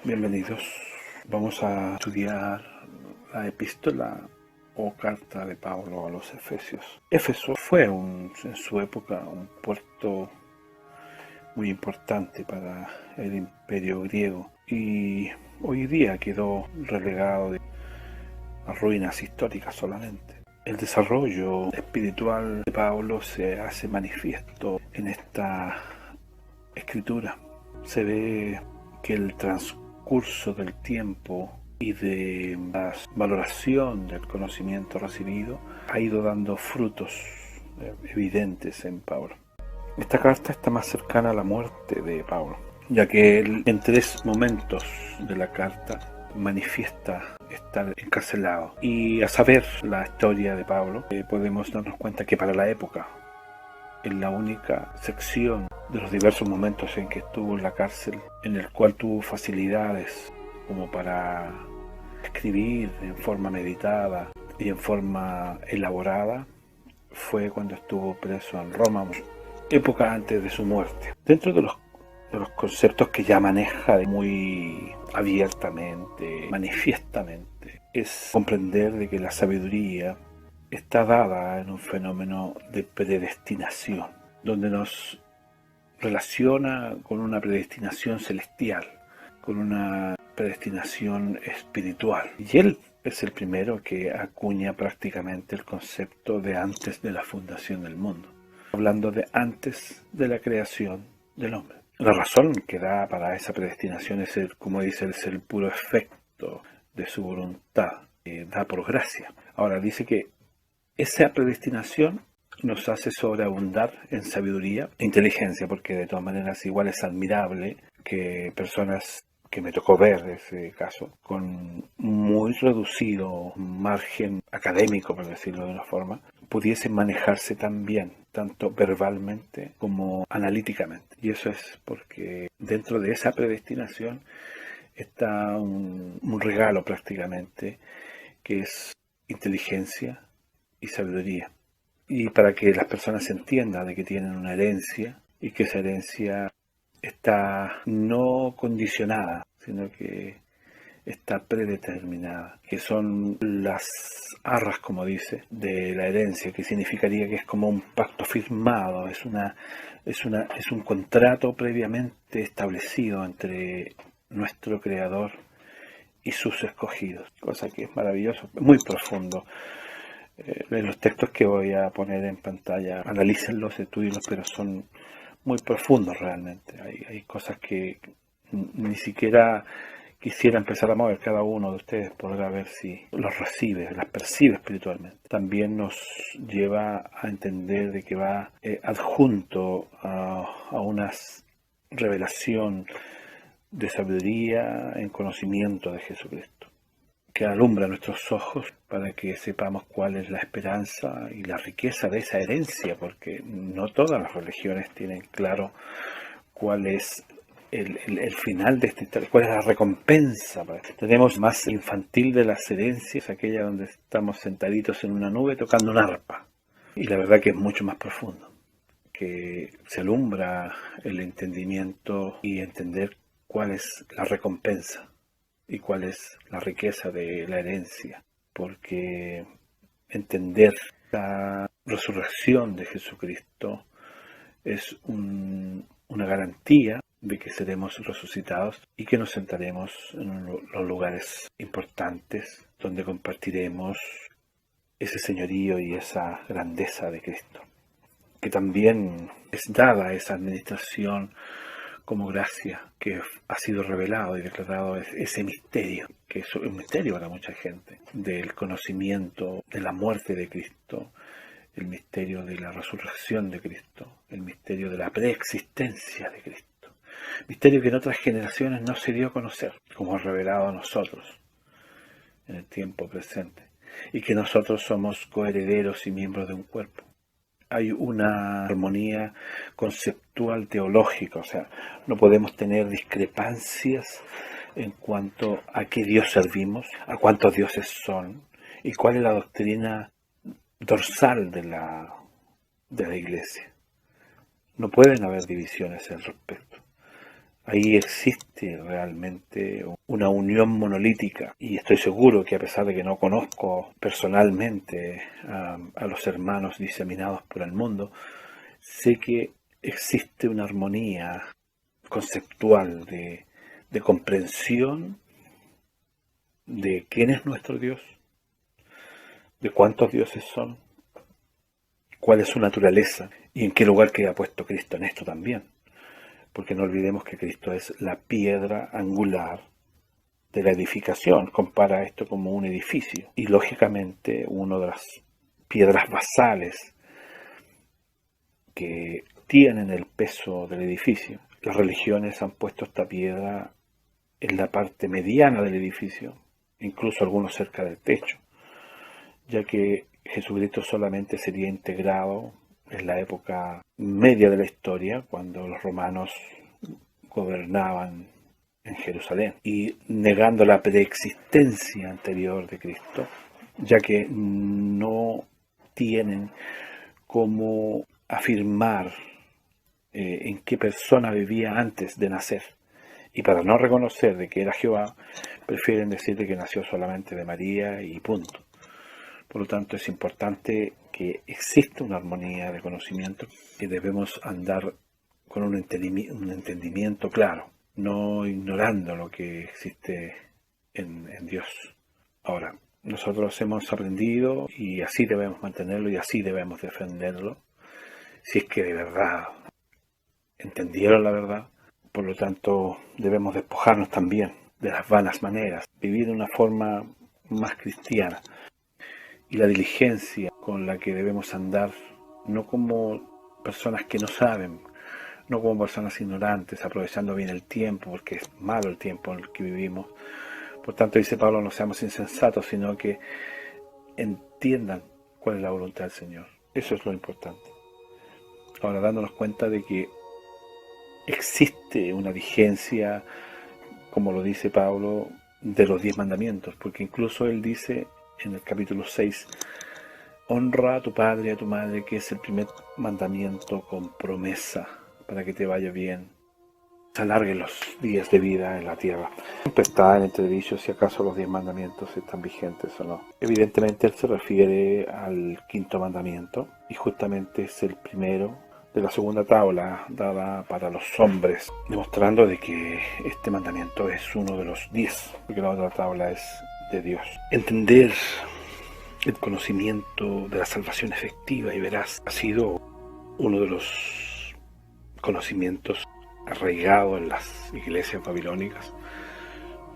Bienvenidos. Vamos a estudiar la epístola o carta de Pablo a los Efesios. Éfeso fue en su época un puerto muy importante para el imperio griego y hoy día quedó relegado a ruinas históricas solamente. El desarrollo espiritual de Pablo se hace manifiesto en esta escritura. Se ve que el transcurso del tiempo y de la valoración del conocimiento recibido ha ido dando frutos evidentes en Pablo. Esta carta está más cercana a la muerte de Pablo, ya que él en 3 momentos de la carta manifiesta estar encarcelado. Y a saber la historia de Pablo, podemos darnos cuenta que para la época, en la única sección de los diversos momentos en que estuvo en la cárcel, en el cual tuvo facilidades como para escribir en forma meditada y en forma elaborada, fue cuando estuvo preso en Roma, época antes de su muerte. Dentro de los conceptos que ya maneja muy abiertamente, manifiestamente, es comprender de que la sabiduría está dada en un fenómeno de predestinación, donde nos relaciona con una predestinación celestial, con una predestinación espiritual. Y él es el primero que acuña prácticamente el concepto de antes de la fundación del mundo, hablando de antes de la creación del hombre. La razón que da para esa predestinación es como dice, es el puro efecto de su voluntad, que da por gracia. Ahora dice que esa predestinación nos hace sobreabundar en sabiduría e inteligencia, porque de todas maneras igual es admirable que personas que me tocó ver ese caso, con muy reducido margen académico, por decirlo de una forma, pudiesen manejarse tan bien, tanto verbalmente como analíticamente. Y eso es porque dentro de esa predestinación está un regalo prácticamente, que es inteligencia y sabiduría. Y para que las personas entiendan de que tienen una herencia y que esa herencia está no condicionada, sino que está predeterminada, que son las arras, como dice, de la herencia, que significaría que es como un pacto firmado, es un contrato previamente establecido entre nuestro Creador y sus escogidos, cosa que es maravilloso, muy profundo. Los textos que voy a poner en pantalla, analícenlos, estudienlos, pero son muy profundos realmente. Hay cosas que ni siquiera quisiera empezar a mover. Cada uno de ustedes podrá ver si los recibe, las percibe espiritualmente. También nos lleva a entender de que va adjunto a una revelación de sabiduría en conocimiento de Jesucristo, que alumbra nuestros ojos para que sepamos cuál es la esperanza y la riqueza de esa herencia, porque no todas las religiones tienen claro cuál es el final de esta historia, cuál es la recompensa. Tenemos más infantil de las herencias, aquella donde estamos sentaditos en una nube tocando un arpa, y la verdad que es mucho más profundo, que se alumbra el entendimiento y entender cuál es la recompensa y cuál es la riqueza de la herencia, porque entender la resurrección de Jesucristo es una garantía de que seremos resucitados y que nos sentaremos en los lugares importantes donde compartiremos ese señorío y esa grandeza de Cristo, que también es dada esa administración como gracia, que ha sido revelado y declarado ese misterio, que es un misterio para mucha gente, del conocimiento de la muerte de Cristo, el misterio de la resurrección de Cristo, el misterio de la preexistencia de Cristo, misterio que en otras generaciones no se dio a conocer, como ha revelado a nosotros en el tiempo presente, y que nosotros somos coherederos y miembros de un cuerpo. Hay una armonía conceptual teológica, o sea, no podemos tener discrepancias en cuanto a qué Dios servimos, a cuántos dioses son y cuál es la doctrina dorsal de la Iglesia. No pueden haber divisiones al respecto. Ahí existe realmente una unión monolítica y estoy seguro que, a pesar de que no conozco personalmente a los hermanos diseminados por el mundo, sé que existe una armonía conceptual de comprensión de quién es nuestro Dios, de cuántos dioses son, cuál es su naturaleza y en qué lugar queda puesto Cristo en esto también. Porque no olvidemos que Cristo es la piedra angular de la edificación. Compara esto como un edificio. Y lógicamente una de las piedras basales que tienen el peso del edificio. Las religiones han puesto esta piedra en la parte mediana del edificio, incluso algunos cerca del techo, ya que Jesucristo solamente sería integrado en la época media de la historia, cuando los romanos gobernaban en Jerusalén, y negando la preexistencia anterior de Cristo, ya que no tienen cómo afirmar en qué persona vivía antes de nacer. Y para no reconocer de que era Jehová, prefieren decirle que nació solamente de María y punto. Por lo tanto, es importante que exista una armonía de conocimiento y debemos andar con un entendimiento claro, no ignorando lo que existe en Dios. Ahora, nosotros hemos aprendido y así debemos mantenerlo y así debemos defenderlo, si es que de verdad entendieron la verdad. Por lo tanto, debemos despojarnos también de las vanas maneras, vivir de una forma más cristiana y la diligencia con la que debemos andar, no como personas que no saben, no como personas ignorantes, aprovechando bien el tiempo, porque es malo el tiempo en el que vivimos. Por tanto, dice Pablo, no seamos insensatos, sino que entiendan cuál es la voluntad del Señor. Eso es lo importante. Ahora, dándonos cuenta de que existe una vigencia, como lo dice Pablo, de los 10 mandamientos, porque incluso él dice en el capítulo 6, honra a tu padre y a tu madre, que es el primer mandamiento con promesa para que te vaya bien, se alarguen los días de vida en la tierra. Siempre está en entredicho si acaso los 10 mandamientos están vigentes o no. Evidentemente él se refiere al quinto mandamiento y justamente es el primero de la segunda tabla dada para los hombres, demostrando de que este mandamiento es uno de los 10, porque la otra tabla es de Dios. Entender el conocimiento de la salvación efectiva y veraz ha sido uno de los conocimientos arraigados en las iglesias babilónicas,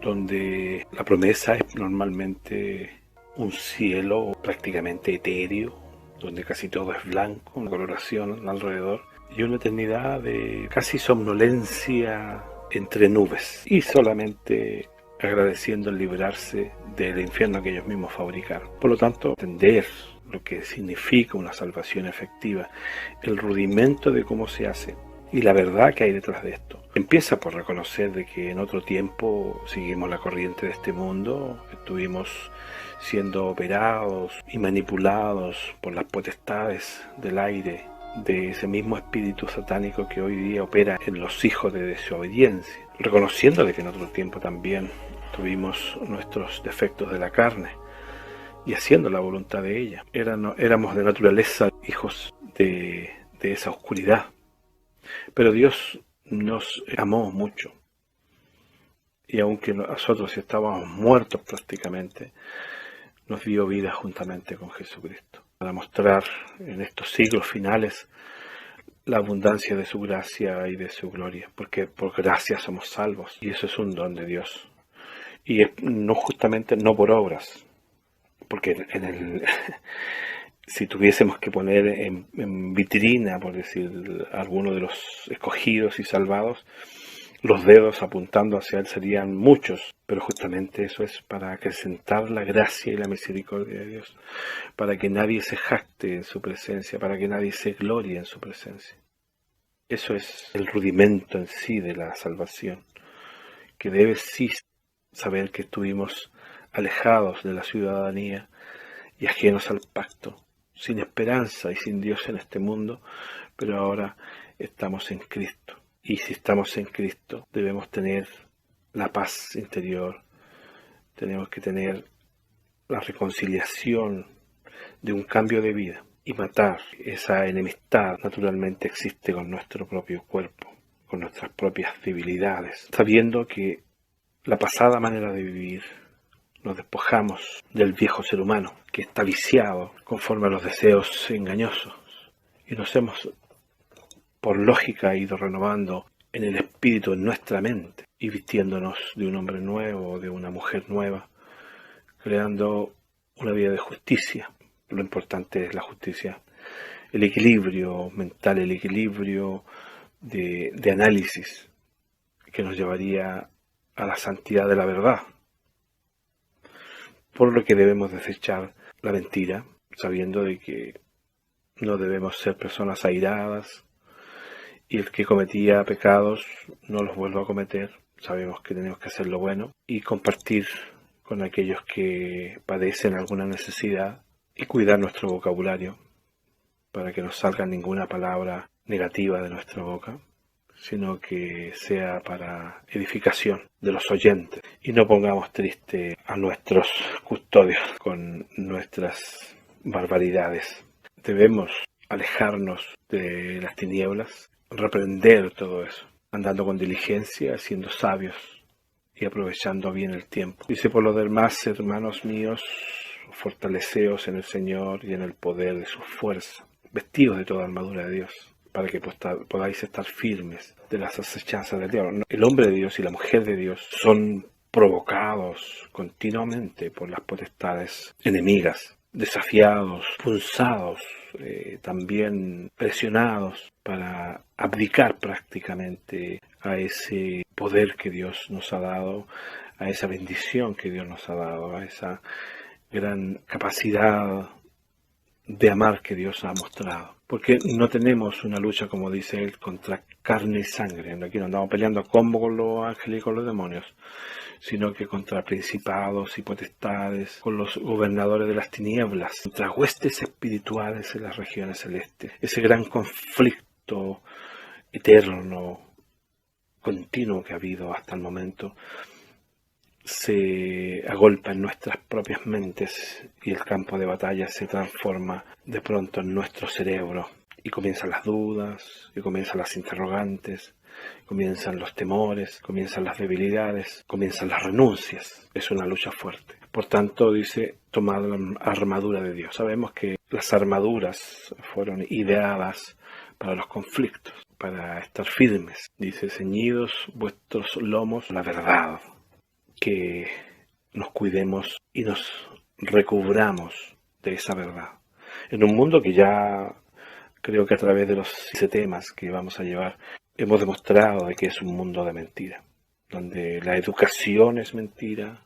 donde la promesa es normalmente un cielo prácticamente etéreo, donde casi todo es blanco, una coloración alrededor, y una eternidad de casi somnolencia entre nubes, y solamente agradeciendo el librarse del infierno que ellos mismos fabricaron. Por lo tanto, entender lo que significa una salvación efectiva, el rudimento de cómo se hace y la verdad que hay detrás de esto. Empieza por reconocer de que en otro tiempo seguimos la corriente de este mundo, estuvimos siendo operados y manipulados por las potestades del aire, de ese mismo espíritu satánico que hoy día opera en los hijos de desobediencia, reconociendo de que en otro tiempo también tuvimos nuestros defectos de la carne y haciendo la voluntad de ella. Éramos de naturaleza hijos de esa oscuridad, pero Dios nos amó mucho y aunque nosotros estábamos muertos prácticamente, nos dio vida juntamente con Jesucristo, para mostrar en estos siglos finales la abundancia de su gracia y de su gloria, porque por gracia somos salvos, y eso es un don de Dios, y no justamente no por obras, porque si tuviésemos que poner en vitrina, por decir, alguno de los escogidos y salvados, los dedos apuntando hacia él serían muchos, pero justamente eso es para acrecentar la gracia y la misericordia de Dios, para que nadie se jacte en su presencia, para que nadie se glorie en su presencia. Eso es el rudimento en sí de la salvación, que debes sí saber que estuvimos alejados de la ciudadanía y ajenos al pacto, sin esperanza y sin Dios en este mundo, pero ahora estamos en Cristo. Y si estamos en Cristo, debemos tener la paz interior, tenemos que tener la reconciliación de un cambio de vida y matar esa enemistad naturalmente existe con nuestro propio cuerpo, con nuestras propias debilidades, sabiendo que la pasada manera de vivir nos despojamos del viejo ser humano que está viciado conforme a los deseos engañosos y nos hemos por lógica ido renovando en el espíritu, en nuestra mente, y vistiéndonos de un hombre nuevo, de una mujer nueva, creando una vida de justicia. Lo importante es la justicia, el equilibrio mental, el equilibrio de análisis que nos llevaría a la santidad de la verdad. Por lo que debemos desechar la mentira, sabiendo de que no debemos ser personas airadas, y el que cometía pecados no los vuelva a cometer. Sabemos que tenemos que hacer lo bueno y compartir con aquellos que padecen alguna necesidad y cuidar nuestro vocabulario para que no salga ninguna palabra negativa de nuestra boca, sino que sea para edificación de los oyentes y no pongamos triste a nuestros custodios con nuestras barbaridades. Debemos alejarnos de las tinieblas, reprender todo eso, andando con diligencia, siendo sabios y aprovechando bien el tiempo. Dice: por lo demás, hermanos míos, fortaleceos en el Señor y en el poder de su fuerza, vestidos de toda armadura de Dios, para que podáis estar firmes de las acechanzas del diablo. El hombre de Dios y la mujer de Dios son provocados continuamente por las potestades enemigas, desafiados, punzados, también presionados para abdicar prácticamente a ese poder que Dios nos ha dado, a esa bendición que Dios nos ha dado, a esa gran capacidad de amar que Dios ha mostrado. Porque no tenemos una lucha, como dice él, contra carne y sangre. Aquí no andamos peleando como con los ángeles y con los demonios, sino que contra principados y potestades, con los gobernadores de las tinieblas, contra huestes espirituales en las regiones celestes. Ese gran conflicto eterno, continuo que ha habido hasta el momento, se agolpa en nuestras propias mentes y el campo de batalla se transforma de pronto en nuestro cerebro y comienzan las dudas, y comienzan las interrogantes, comienzan los temores, comienzan las debilidades, comienzan las renuncias. Es una lucha fuerte. Por tanto, dice: tomad la armadura de Dios. Sabemos que las armaduras fueron ideadas para los conflictos, para estar firmes. Dice: ceñidos vuestros lomos la verdad. Que nos cuidemos y nos recubramos de esa verdad. En un mundo que ya creo que a través de los 7 temas que vamos a llevar hemos demostrado de que es un mundo de mentira, donde la educación es mentira,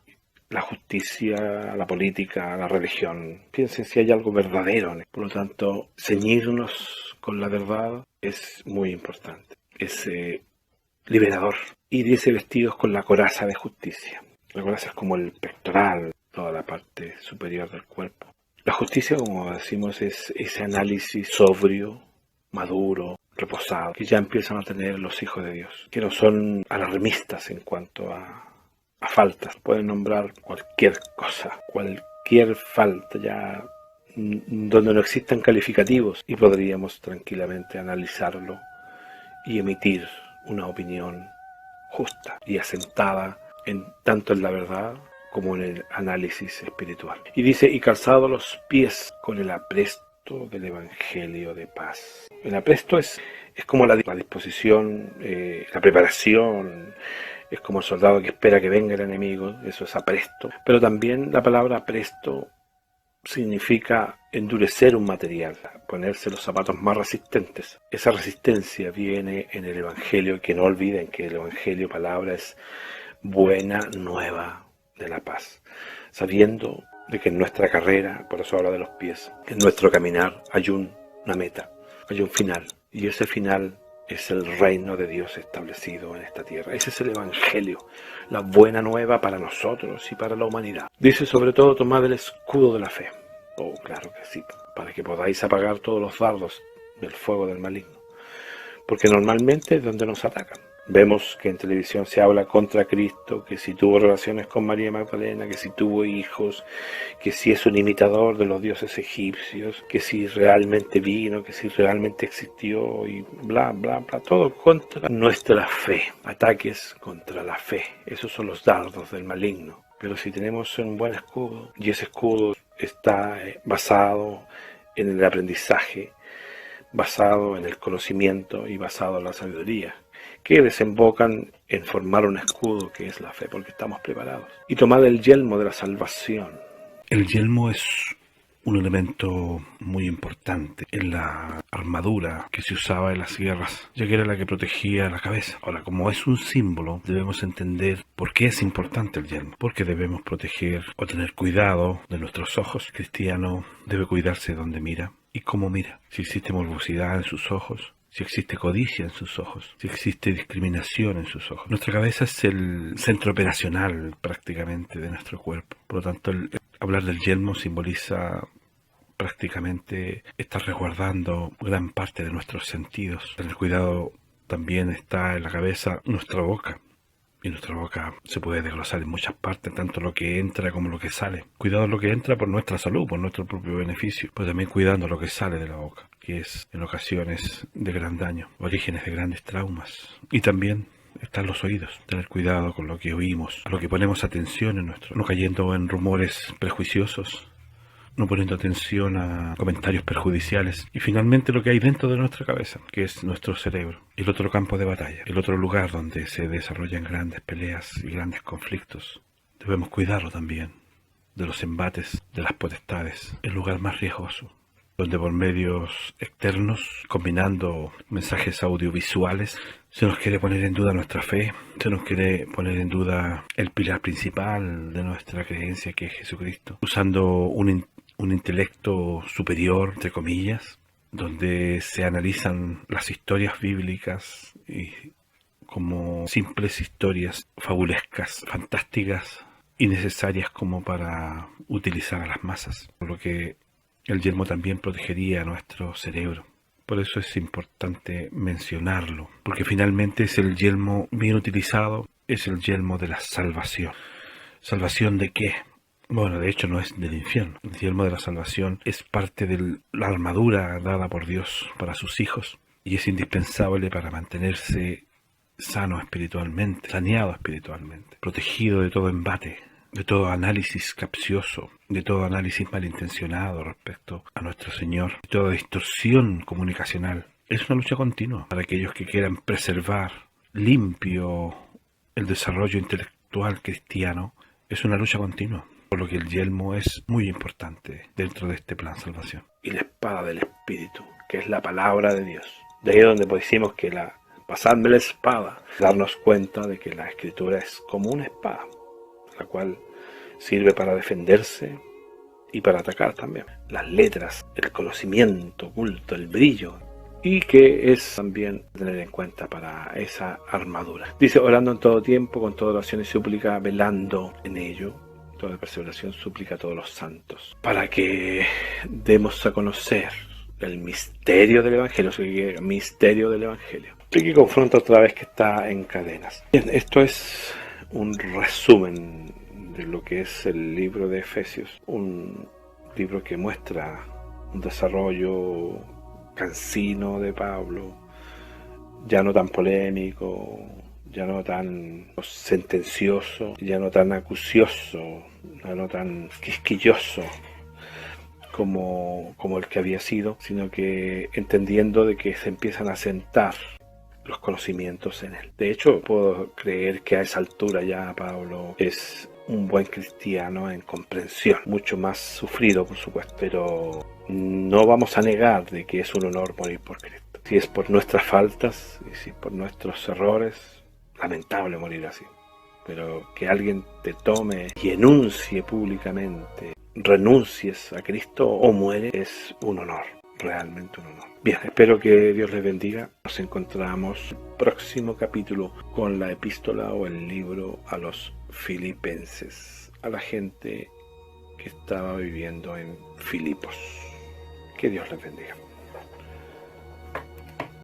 la justicia, la política, la religión. Piensen si hay algo verdadero. Por lo tanto, ceñirnos con la verdad es muy importante. Es liberador. Y dice: vestidos con la coraza de justicia. La coraza es como el pectoral, toda la parte superior del cuerpo. La justicia, como decimos, es ese análisis sobrio, maduro, reposado, que ya empiezan a tener los hijos de Dios, que no son alarmistas en cuanto a faltas. Pueden nombrar cualquier cosa, cualquier falta, ya donde no existan calificativos, y podríamos tranquilamente analizarlo y emitir una opinión justa y asentada tanto en la verdad como en el análisis espiritual. Y dice: y calzado los pies con el apresto del Evangelio de paz. El apresto es como la disposición, la preparación, es como el soldado que espera que venga el enemigo, eso es apresto. Pero también la palabra apresto significa endurecer un material, ponerse los zapatos más resistentes. Esa resistencia viene en el Evangelio, que no olviden que el Evangelio, palabra, es buena nueva de la paz, sabiendo de que en nuestra carrera, por eso habla de los pies, en nuestro caminar hay una meta, hay un final, y ese final es el reino de Dios establecido en esta tierra. Ese es el Evangelio, la buena nueva para nosotros y para la humanidad. Dice: sobre todo, tomad el escudo de la fe. Oh, claro que sí, para que podáis apagar todos los dardos del fuego del maligno. porque normalmente es donde nos atacan. Vemos que en televisión se habla contra Cristo, que si tuvo relaciones con María Magdalena, que si tuvo hijos, que si es un imitador de los dioses egipcios, que si realmente vino, que si realmente existió y bla, bla, bla, todo contra nuestra fe, ataques contra la fe. Esos son los dardos del maligno. Pero si tenemos un buen escudo, y ese escudo está basado en el aprendizaje, basado en el conocimiento y basado en la sabiduría, que desembocan en formar un escudo que es la fe, porque estamos preparados. Y tomar el yelmo de la salvación. El yelmo es un elemento muy importante en la armadura que se usaba en las guerras, ya que era la que protegía la cabeza. Ahora, como es un símbolo, debemos entender por qué es importante el yelmo, porque debemos proteger o tener cuidado de nuestros ojos. El cristiano debe cuidarse de donde mira y cómo mira. Si existe morbosidad en sus ojos, si existe codicia en sus ojos, si existe discriminación en sus ojos. Nuestra cabeza es el centro operacional prácticamente de nuestro cuerpo. Por lo tanto, hablar del yelmo simboliza prácticamente estar resguardando gran parte de nuestros sentidos. Tener cuidado también está en la cabeza nuestra boca. Y nuestra boca se puede desglosar en muchas partes, tanto lo que entra como lo que sale. Cuidado lo que entra por nuestra salud, por nuestro propio beneficio, pero también cuidando lo que sale de la boca, que es en ocasiones de gran daño, orígenes de grandes traumas. Y también están los oídos, tener cuidado con lo que oímos, a lo que ponemos atención en nuestro, no cayendo en rumores prejuiciosos, no poniendo atención a comentarios perjudiciales. Y finalmente lo que hay dentro de nuestra cabeza, que es nuestro cerebro, el otro campo de batalla, el otro lugar donde se desarrollan grandes peleas y grandes conflictos. Debemos cuidarlo también de los embates de las potestades, el lugar más riesgoso, donde por medios externos, combinando mensajes audiovisuales, se nos quiere poner en duda nuestra fe, se nos quiere poner en duda el pilar principal de nuestra creencia, que es Jesucristo, usando un intelecto superior, entre comillas, donde se analizan las historias bíblicas y como simples historias fabulescas, fantásticas y necesarias como para utilizar a las masas, por lo que el yelmo también protegería a nuestro cerebro. Por eso es importante mencionarlo, porque finalmente es el yelmo bien utilizado, es el yelmo de la salvación. ¿Salvación de qué? Bueno, de hecho no es del infierno. El yelmo de la salvación es parte de la armadura dada por Dios para sus hijos y es indispensable para mantenerse sano espiritualmente, saneado espiritualmente, protegido de todo embate, de todo análisis capcioso, de todo análisis malintencionado respecto a nuestro Señor, de toda distorsión comunicacional. Es una lucha continua para aquellos que quieran preservar limpio el desarrollo intelectual cristiano. Es una lucha continua, por lo que el yelmo es muy importante dentro de este plan salvación. Y la espada del Espíritu, que es la palabra de Dios. De ahí es donde decimos que pasarme la espada, darnos cuenta de que la Escritura es como una espada, la cual sirve para defenderse y para atacar también. Las letras, el conocimiento oculto, el brillo, y que es también tener en cuenta para esa armadura. Dice, orando en todo tiempo, con toda oración y súplica, velando en ello, toda perseveración, súplica a todos los santos, para que demos a conocer el misterio del Evangelio, el misterio del Evangelio. Y que confronta otra vez que está en cadenas. Bien, esto es un resumen de lo que es el libro de Efesios, un libro que muestra un desarrollo cansino de Pablo, ya no tan polémico, ya no tan sentencioso, ya no tan acucioso, ya no tan quisquilloso como el que había sido, sino que entendiendo de que se empiezan a sentar los conocimientos en él. De hecho, puedo creer que a esa altura ya Pablo es un buen cristiano en comprensión, mucho más sufrido por supuesto, pero no vamos a negar de que es un honor morir por Cristo. Si es por nuestras faltas y si es por nuestros errores, lamentable morir así, pero que alguien te tome y enuncie públicamente, renuncies a Cristo o muere, es un honor, realmente un honor. Bien, espero que Dios les bendiga. Nos encontramos en el próximo capítulo con la epístola o el libro a los filipenses, a la gente que estaba viviendo en Filipos. Que Dios les bendiga.